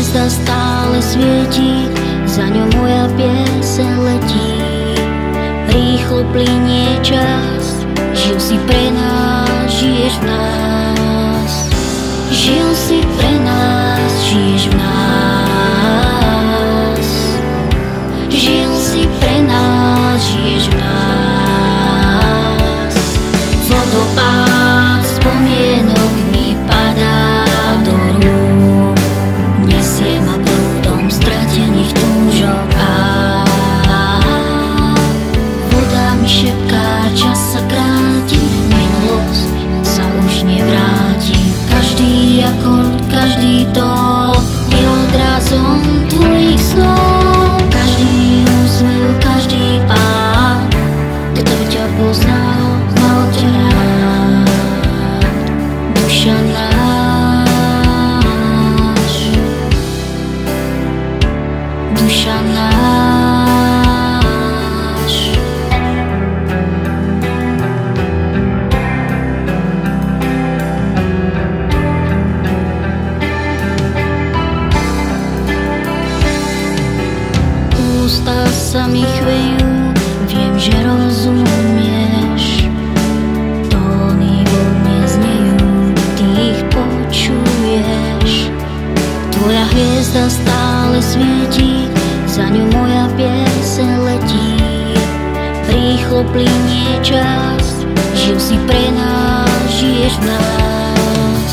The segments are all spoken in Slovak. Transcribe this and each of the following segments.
hviezda stále svieti, za ňou moja pieseň letí. Rýchlo plynie čas, žil si pre nás, žiješ v nás. Žil si pre nás, žiješ v nás. Žil si pre nás, žiješ v nás. Vodopád spomienok mi padá do rúk, nesie ma prúdom stratených túžob. Voda mi šepká, čas sa kráti, minulosť sa už nevráti. Každý akord, každý tón je odrazom tvojich slov. Každý úsmev, každý pád, kto ťa poznal, mal ťa rád. Duša náš, duša náš. Ústa sa mi chvejú, viem, že rozumieš. Tóny vo mne znejú, ty ich počuješ. Tvoja hviezda stále svieti, za ňou moja pieseň letí. Rýchlo plynie čas, žil si pre nás, žiješ v nás.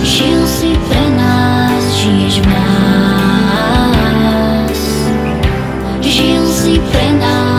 Žil si pre nás, žiješ v nás. Žil si pre nás.